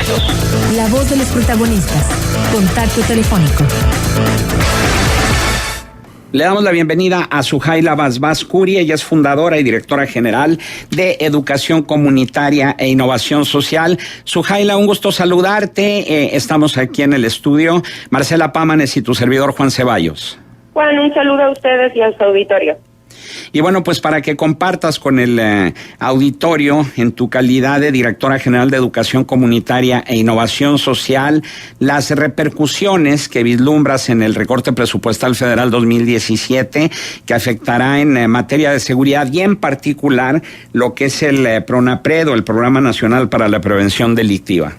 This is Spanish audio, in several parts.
La voz de los protagonistas. Contacto telefónico. Le damos la bienvenida a Suhaila Basbás Curi. Ella es fundadora y directora general de Educación Comunitaria e Innovación Social. Suhaila, un gusto saludarte. Estamos aquí en el estudio. Marcela Pámanes y tu servidor Juan Ceballos. Juan, un saludo a ustedes y a su auditorio. Y bueno, pues para que compartas con el auditorio, en tu calidad de directora general de Educación Comunitaria e Innovación Social, las repercusiones que vislumbras en el recorte presupuestal federal 2017, que afectará en materia de seguridad y en particular lo que es el PRONAPRED o el Programa Nacional para la Prevención Delictiva.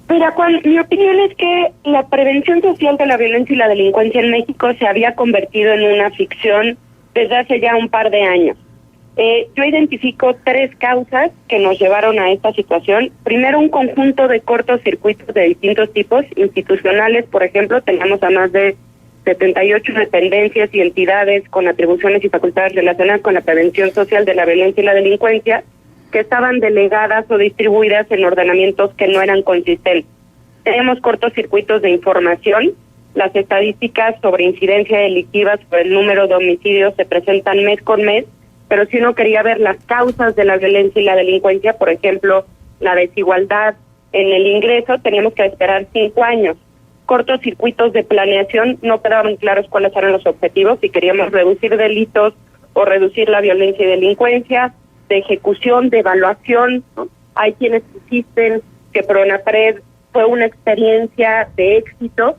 Mira, Juan, mi opinión es que la prevención social de la violencia y la delincuencia en México se había convertido en una ficción desde hace ya un par de años. Yo identifico 3 causas que nos llevaron a esta situación. Primero, un conjunto de cortocircuitos de distintos tipos, institucionales, por ejemplo, teníamos a más de 78 dependencias y entidades con atribuciones y facultades relacionadas con la prevención social de la violencia y la delincuencia, que estaban delegadas o distribuidas en ordenamientos que no eran consistentes. Tenemos cortocircuitos de información. Las estadísticas sobre incidencia delictiva, sobre el número de homicidios se presentan mes con mes, pero si uno quería ver las causas de la violencia y la delincuencia, por ejemplo, la desigualdad en el ingreso, teníamos que esperar 5 años. Cortocircuitos de planeación, no quedaban claros cuáles eran los objetivos, si queríamos reducir delitos o reducir la violencia y delincuencia, de ejecución, de evaluación, ¿no? Hay quienes insisten que PRONAPRED fue una experiencia de éxito.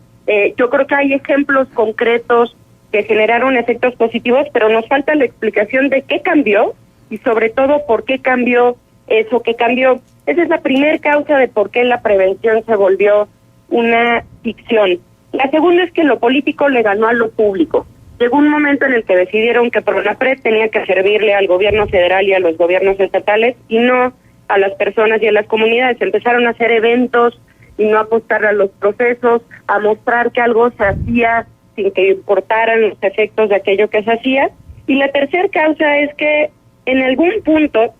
Yo creo que hay ejemplos concretos que generaron efectos positivos, pero nos falta la explicación de qué cambió y sobre todo por qué cambió eso que cambió. Esa es la primera causa de por qué la prevención se volvió una ficción. La segunda es que lo político le ganó a lo público. Llegó un momento en el que decidieron que PRONAPRED tenía que servirle al gobierno federal y a los gobiernos estatales y no a las personas y a las comunidades. Empezaron a hacer eventos y no apostar a los procesos, a mostrar que algo se hacía sin que importaran los efectos de aquello que se hacía. Y la tercera causa es que en algún punto,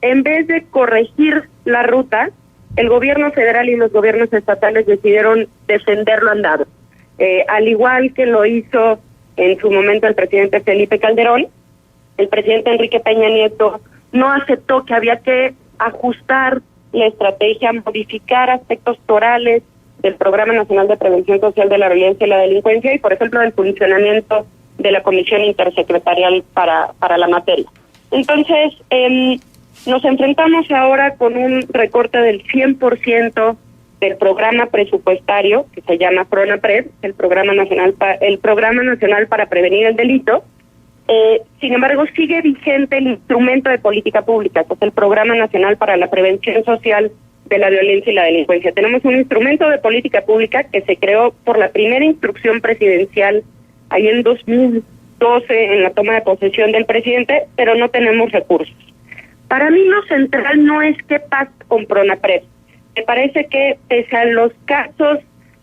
en vez de corregir la ruta, el gobierno federal y los gobiernos estatales decidieron defender lo andado. Al igual que lo hizo en su momento el presidente Felipe Calderón, el presidente Enrique Peña Nieto no aceptó que había que ajustar la estrategia, modificar aspectos torales del Programa Nacional de Prevención Social de la Violencia y la Delincuencia y, por ejemplo, del funcionamiento de la Comisión Intersecretarial para la materia. Entonces, nos enfrentamos ahora con un recorte del 100% del programa presupuestario, que se llama PRONAPRED, el Programa Nacional para Prevenir el Delito. Sin embargo, sigue vigente el instrumento de política pública, que es el Programa Nacional para la Prevención Social de la Violencia y la Delincuencia. Tenemos un instrumento de política pública que se creó por la primera instrucción presidencial ahí en 2012 en la toma de posesión del presidente, pero no tenemos recursos. Para mí lo central no es qué pasa con PRONAPRED. Me parece que pese a los casos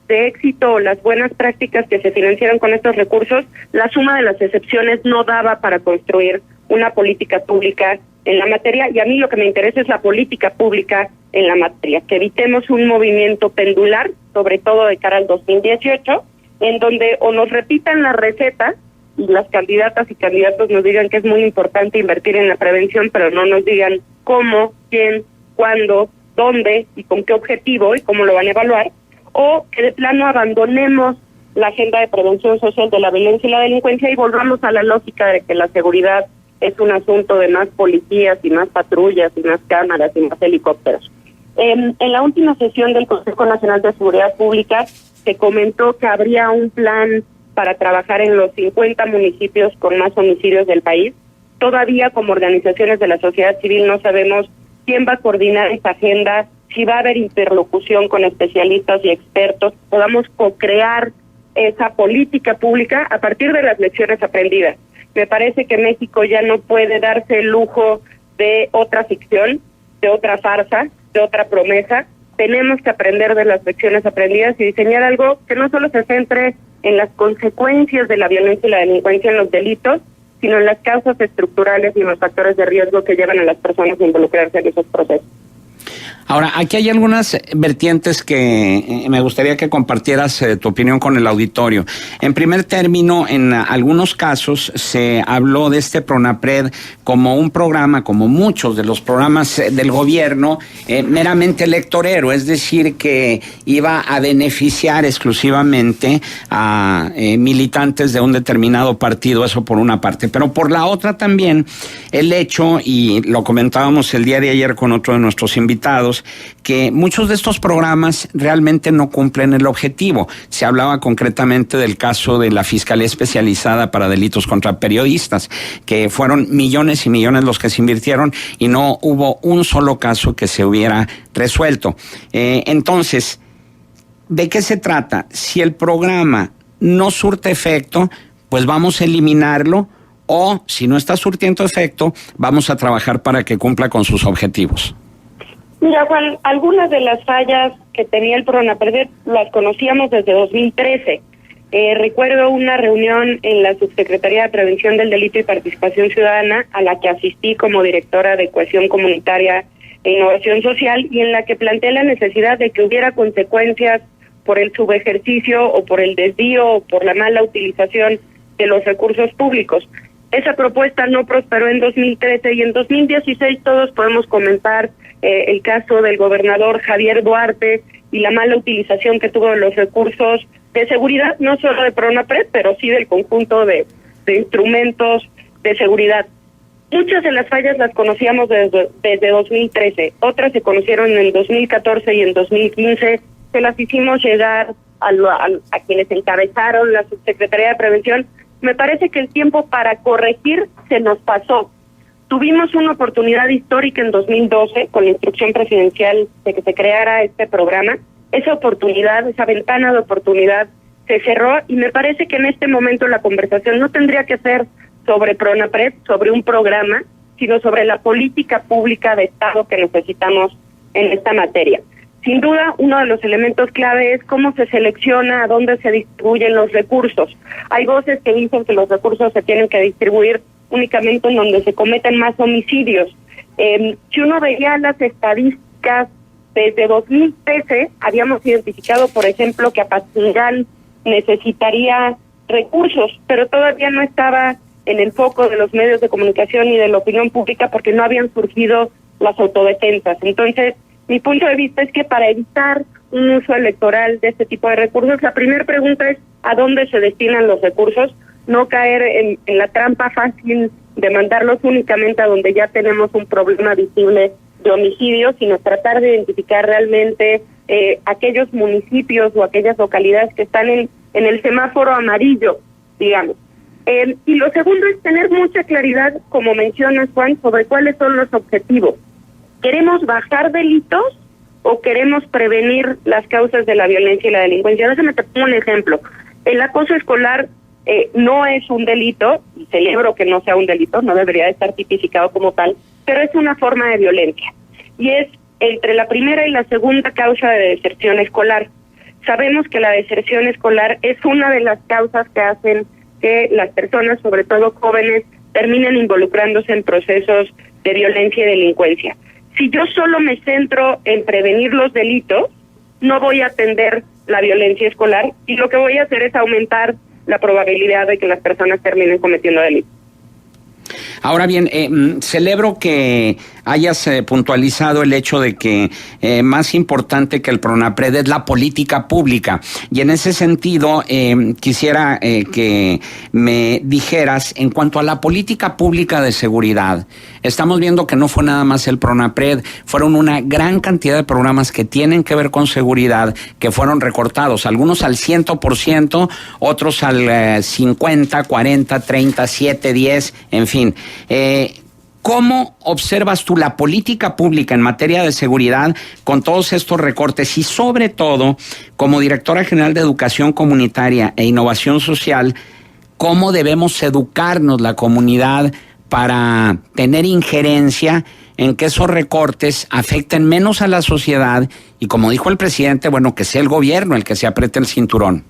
de éxito o las buenas prácticas que se financiaron con estos recursos, la suma de las excepciones no daba para construir una política pública en la materia, y a mí lo que me interesa es la política pública en la materia, que evitemos un movimiento pendular, sobre todo de cara al 2018, en donde o nos repitan la receta y las candidatas y candidatos nos digan que es muy importante invertir en la prevención, pero no nos digan cómo, quién, cuándo, dónde y con qué objetivo y cómo lo van a evaluar, o que de plano abandonemos la agenda de prevención social de la violencia y la delincuencia y volvamos a la lógica de que la seguridad es un asunto de más policías y más patrullas y más cámaras y más helicópteros. En la última sesión del Consejo Nacional de Seguridad Pública se comentó que habría un plan para trabajar en los 50 municipios con más homicidios del país. Todavía como organizaciones de la sociedad civil no sabemos quién va a coordinar esta agenda, si va a haber interlocución con especialistas y expertos, podamos co-crear esa política pública a partir de las lecciones aprendidas. Me parece que México ya no puede darse el lujo de otra ficción, de otra farsa, de otra promesa. Tenemos que aprender de las lecciones aprendidas y diseñar algo que no solo se centre en las consecuencias de la violencia y la delincuencia en los delitos, sino en las causas estructurales y en los factores de riesgo que llevan a las personas a involucrarse en esos procesos. Ahora, aquí hay algunas vertientes que me gustaría que compartieras tu opinión con el auditorio. En primer término, en algunos casos se habló de este PRONAPRED como un programa, como muchos de los programas del gobierno, meramente electorero, es decir, que iba a beneficiar exclusivamente a militantes de un determinado partido, eso por una parte. Pero por la otra también, el hecho, y lo comentábamos el día de ayer con otro de nuestros invitados, que muchos de estos programas realmente no cumplen el objetivo. Se hablaba concretamente del caso de la Fiscalía Especializada para Delitos contra Periodistas, que fueron millones y millones los que se invirtieron y no hubo un solo caso que se hubiera resuelto. Entonces, ¿de qué se trata? Si el programa no surte efecto, pues vamos a eliminarlo, o si no está surtiendo efecto, vamos a trabajar para que cumpla con sus objetivos. Mira, Juan, algunas de las fallas que tenía el PRONAPRED las conocíamos desde 2013. Recuerdo una reunión en la Subsecretaría de Prevención del Delito y Participación Ciudadana, a la que asistí como directora de Cohesión Comunitaria e Innovación Social, y en la que planteé la necesidad de que hubiera consecuencias por el subejercicio o por el desvío o por la mala utilización de los recursos públicos. Esa propuesta no prosperó en 2013 y en 2016 todos podemos comentar el caso del gobernador Javier Duarte y la mala utilización que tuvo de los recursos de seguridad, no solo de PRONAPRED, pero sí del conjunto de instrumentos de seguridad. Muchas de las fallas las conocíamos desde 2013, otras se conocieron en 2014 y en 2015, se las hicimos llegar a quienes encabezaron la Subsecretaría de Prevención. Me parece que el tiempo para corregir se nos pasó. Tuvimos una oportunidad histórica en 2012 con la instrucción presidencial de que se creara este programa. Esa oportunidad, esa ventana de oportunidad se cerró y me parece que en este momento la conversación no tendría que ser sobre PRONAPRED, sobre un programa, sino sobre la política pública de Estado que necesitamos en esta materia. Sin duda, uno de los elementos clave es cómo se selecciona, a dónde se distribuyen los recursos. Hay voces que dicen que los recursos se tienen que distribuir únicamente en donde se cometen más homicidios. Si uno veía las estadísticas, desde 2013 habíamos identificado, por ejemplo, que Apatzingán necesitaría recursos, pero todavía no estaba en el foco de los medios de comunicación y de la opinión pública porque no habían surgido las autodefensas. Entonces, mi punto de vista es que para evitar un uso electoral de este tipo de recursos, la primera pregunta es ¿a dónde se destinan los recursos? No caer en la trampa fácil de mandarlos únicamente a donde ya tenemos un problema visible de homicidios, sino tratar de identificar realmente aquellos municipios o aquellas localidades que están en el semáforo amarillo, digamos. Y lo segundo es tener mucha claridad, como mencionas, Juan, sobre cuáles son los objetivos. ¿Queremos bajar delitos o queremos prevenir las causas de la violencia y la delincuencia? Déjame te pongo un ejemplo. El acoso escolar no es un delito, y celebro que no sea un delito, no debería de estar tipificado como tal, pero es una forma de violencia. Y es entre la primera y la segunda causa de deserción escolar. Sabemos que la deserción escolar es una de las causas que hacen que las personas, sobre todo jóvenes, terminen involucrándose en procesos de violencia y delincuencia. Si yo solo me centro en prevenir los delitos, no voy a atender la violencia escolar y lo que voy a hacer es aumentar la probabilidad de que las personas terminen cometiendo delitos. Ahora bien, celebro que hayas puntualizado el hecho de que más importante que el PRONAPRED es la política pública. Y en ese sentido, quisiera que me dijeras, en cuanto a la política pública de seguridad, estamos viendo que no fue nada más el PRONAPRED, fueron una gran cantidad de programas que tienen que ver con seguridad que fueron recortados, algunos al 100%, otros al 50, 40, 30, 7, 10, en fin. ¿Cómo observas tú la política pública en materia de seguridad con todos estos recortes y sobre todo, como directora general de Educación Comunitaria e Innovación Social, cómo debemos educarnos la comunidad para tener injerencia en que esos recortes afecten menos a la sociedad y, como dijo el presidente, bueno, que sea el gobierno el que se apriete el cinturón?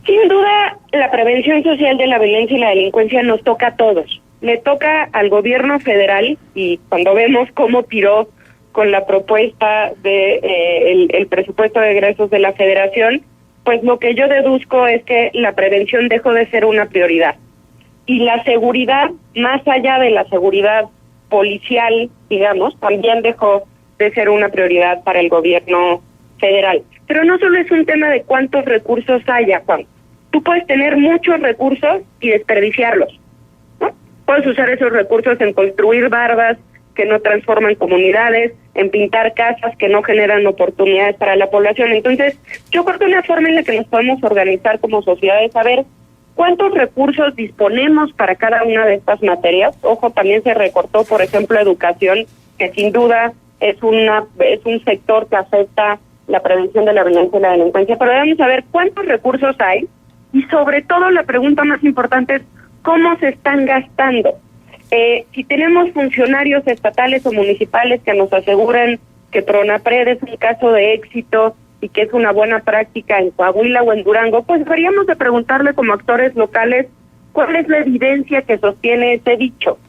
Sin duda, la prevención social de la violencia y la delincuencia nos toca a todos. Le toca al gobierno federal, y cuando vemos cómo tiró con la propuesta de el presupuesto de egresos de la Federación, pues lo que yo deduzco es que la prevención dejó de ser una prioridad. Y la seguridad, más allá de la seguridad policial, digamos, también dejó de ser una prioridad para el gobierno federal. Pero no solo es un tema de cuántos recursos haya, Juan. Tú puedes tener muchos recursos y desperdiciarlos, ¿no? Puedes usar esos recursos en construir bardas que no transforman comunidades, en pintar casas que no generan oportunidades para la población. Entonces, yo creo que una forma en la que nos podemos organizar como sociedad es saber cuántos recursos disponemos para cada una de estas materias. Ojo, también se recortó, por ejemplo, educación, que sin duda es un sector que afecta la prevención de la violencia y la delincuencia, pero debemos saber cuántos recursos hay y sobre todo la pregunta más importante es cómo se están gastando. Si tenemos funcionarios estatales o municipales que nos aseguran que Pronapred es un caso de éxito y que es una buena práctica en Coahuila o en Durango, pues deberíamos de preguntarle como actores locales cuál es la evidencia que sostiene ese dicho.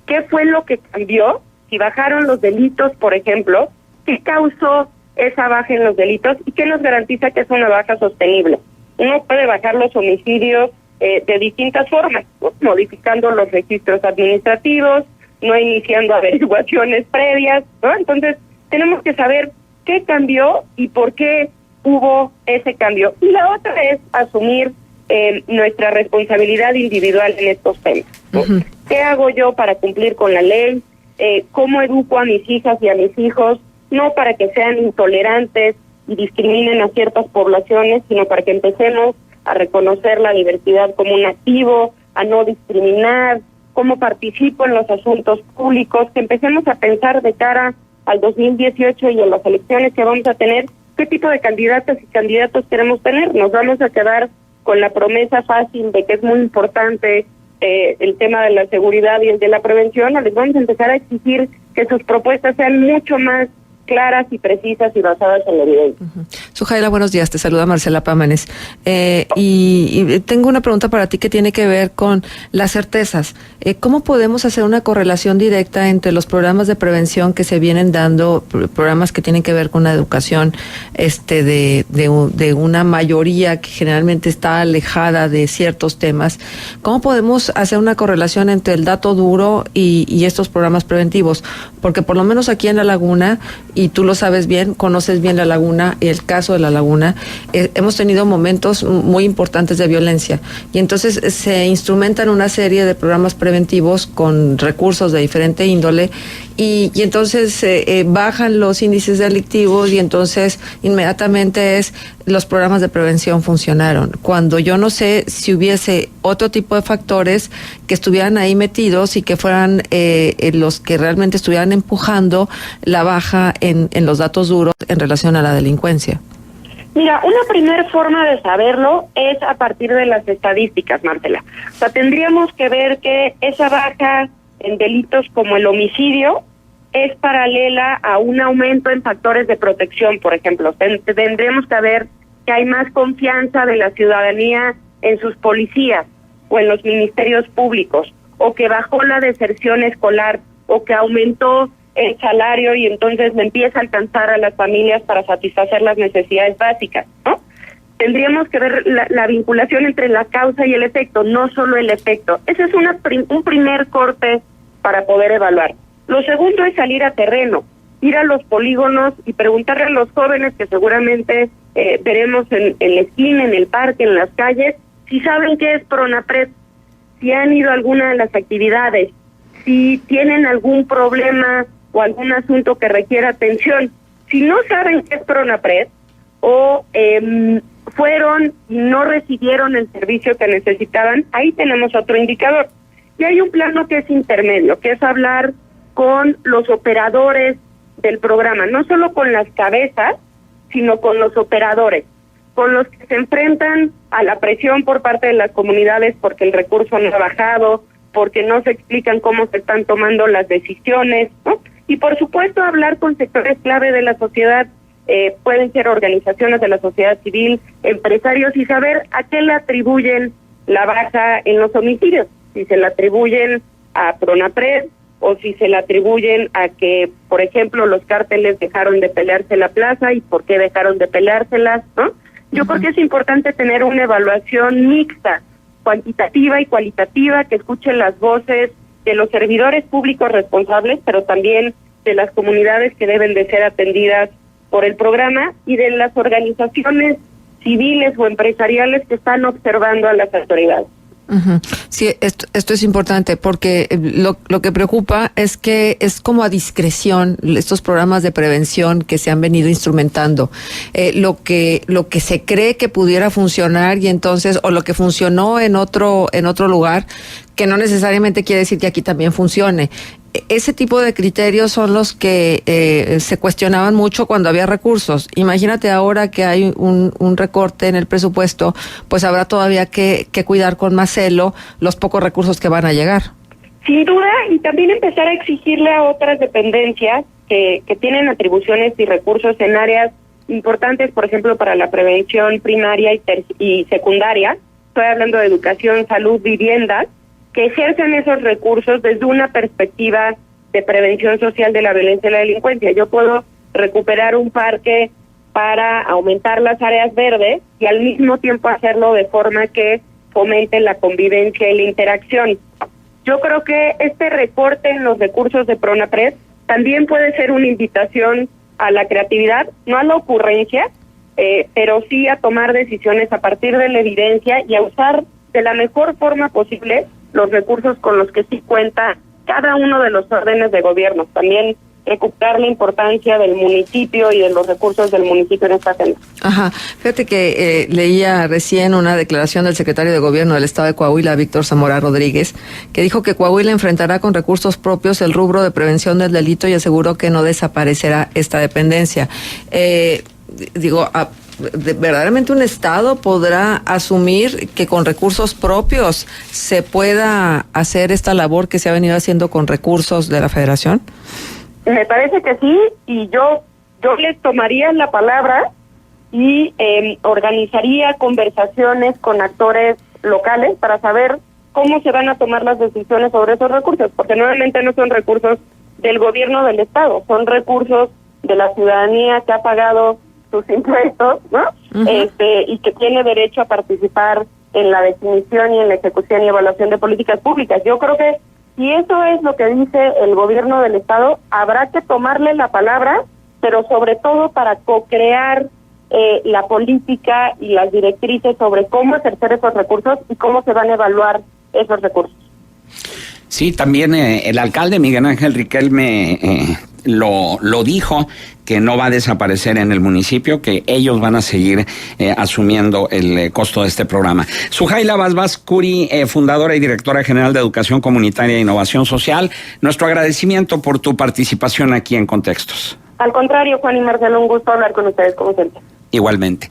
¿Qué fue lo que cambió? Si bajaron los delitos, por ejemplo, ¿qué causó esa baja en los delitos y qué nos garantiza que es una baja sostenible? Uno puede bajar los homicidios de distintas formas, ¿no? Modificando los registros administrativos, no iniciando averiguaciones previas, ¿no? Entonces, tenemos que saber qué cambió y por qué hubo ese cambio. Y la otra es asumir nuestra responsabilidad individual en estos temas, ¿no? ¿Qué hago yo para cumplir con la ley? ¿Cómo educo a mis hijas y a mis hijos? No para que sean intolerantes y discriminen a ciertas poblaciones, sino para que empecemos a reconocer la diversidad como un activo, a no discriminar, cómo participo en los asuntos públicos, que empecemos a pensar de cara al 2018 y en las elecciones que vamos a tener, qué tipo de candidatas y candidatos queremos tener. Nos vamos a quedar con la promesa fácil de que es muy importante el tema de la seguridad y el de la prevención, o les vamos a empezar a exigir que sus propuestas sean mucho más claras y precisas y basadas en la evidencia. Sujaila, buenos días, te saluda Marcela Pámanes. Y tengo una pregunta para ti que tiene que ver con las certezas. ¿Cómo podemos hacer una correlación directa entre los programas de prevención que se vienen dando, programas que tienen que ver con la educación de una mayoría que generalmente está alejada de ciertos temas? ¿Cómo podemos hacer una correlación entre el dato duro y estos programas preventivos? Porque por lo menos aquí en La Laguna, y tú lo sabes bien, conoces bien La Laguna y el caso de La Laguna, hemos tenido momentos muy importantes de violencia y entonces se instrumentan una serie de programas preventivos con recursos de diferente índole y entonces bajan los índices delictivos y entonces inmediatamente los programas de prevención funcionaron, cuando yo no sé si hubiese otro tipo de factores que estuvieran ahí metidos y que fueran los que realmente estuvieran empujando la baja en los datos duros en relación a la delincuencia. Mira, una primera forma de saberlo es a partir de las estadísticas, Marcela. O sea, tendríamos que ver que esa baja en delitos como el homicidio es paralela a un aumento en factores de protección, por ejemplo. Tendremos que ver que hay más confianza de la ciudadanía en sus policías o en los ministerios públicos, o que bajó la deserción escolar, o que aumentó el salario y entonces le empieza a alcanzar a las familias para satisfacer las necesidades básicas, ¿no? Tendríamos que ver la vinculación entre la causa y el efecto, no solo el efecto. Ese es un primer corte para poder evaluar. Lo segundo es salir a terreno, ir a los polígonos y preguntarle a los jóvenes que seguramente veremos en la esquina, en el parque, en las calles, si saben qué es Pronapred, si han ido a alguna de las actividades, si tienen algún problema o algún asunto que requiera atención. Si no saben qué es Pronapred o fueron y no recibieron el servicio que necesitaban, ahí tenemos otro indicador. Y hay un plano que es intermedio, que es hablar con los operadores del programa, no solo con las cabezas, sino con los operadores, con los que se enfrentan a la presión por parte de las comunidades porque el recurso no ha bajado, porque no se explican cómo se están tomando las decisiones, ¿no? Y por supuesto hablar con sectores clave de la sociedad, pueden ser organizaciones de la sociedad civil, empresarios, y saber a qué le atribuyen la baja en los homicidios, si se la atribuyen a Pronapred o si se le atribuyen a que, por ejemplo, los cárteles dejaron de pelearse la plaza y por qué dejaron de peleárselas, ¿no? Yo creo que es importante tener una evaluación mixta, cuantitativa y cualitativa, que escuche las voces de los servidores públicos responsables, pero también de las comunidades que deben de ser atendidas por el programa y de las organizaciones civiles o empresariales que están observando a las autoridades. Uh-huh. Sí, esto es importante porque lo que preocupa es que es como a discreción estos programas de prevención que se han venido instrumentando. Lo que se cree que pudiera funcionar y entonces, o lo que funcionó en otro lugar, que no necesariamente quiere decir que aquí también funcione. Ese tipo de criterios son los que se cuestionaban mucho cuando había recursos. Imagínate ahora que hay un recorte en el presupuesto, pues habrá todavía que cuidar con más celo los pocos recursos que van a llegar. Sin duda, y también empezar a exigirle a otras dependencias que tienen atribuciones y recursos en áreas importantes, por ejemplo, para la prevención primaria y secundaria. Estoy hablando de educación, salud, vivienda, que ejercen esos recursos desde una perspectiva de prevención social de la violencia y la delincuencia. Yo puedo recuperar un parque para aumentar las áreas verdes y al mismo tiempo hacerlo de forma que fomente la convivencia y la interacción. Yo creo que este recorte en los recursos de Pronapred también puede ser una invitación a la creatividad, no a la ocurrencia, pero sí a tomar decisiones a partir de la evidencia y a usar de la mejor forma posible los recursos con los que sí cuenta cada uno de los órdenes de gobierno. También recuperar la importancia del municipio y de los recursos del municipio en esta agenda. Ajá. Fíjate que leía recién una declaración del secretario de Gobierno del Estado de Coahuila, Víctor Zamora Rodríguez, que dijo que Coahuila enfrentará con recursos propios el rubro de prevención del delito y aseguró que no desaparecerá esta dependencia. ¿Verdaderamente un Estado podrá asumir que con recursos propios se pueda hacer esta labor que se ha venido haciendo con recursos de la Federación? Me parece que sí, y yo les tomaría la palabra y organizaría conversaciones con actores locales para saber cómo se van a tomar las decisiones sobre esos recursos, porque nuevamente no son recursos del gobierno del Estado, son recursos de la ciudadanía que ha pagado sus impuestos, ¿no? Uh-huh. Y que tiene derecho a participar en la definición y en la ejecución y evaluación de políticas públicas. Yo creo que si eso es lo que dice el gobierno del Estado, habrá que tomarle la palabra, pero sobre todo para co-crear la política y las directrices sobre cómo ejercer esos recursos y cómo se van a evaluar esos recursos. Sí, también el alcalde Miguel Ángel Riquelme lo dijo, que no va a desaparecer en el municipio, que ellos van a seguir asumiendo el costo de este programa. Sujaila Basbás Curi, fundadora y directora general de Educación Comunitaria e Innovación Social, nuestro agradecimiento por tu participación aquí en Contextos. Al contrario, Juan y Marcelo, un gusto hablar con ustedes como siempre. Igualmente.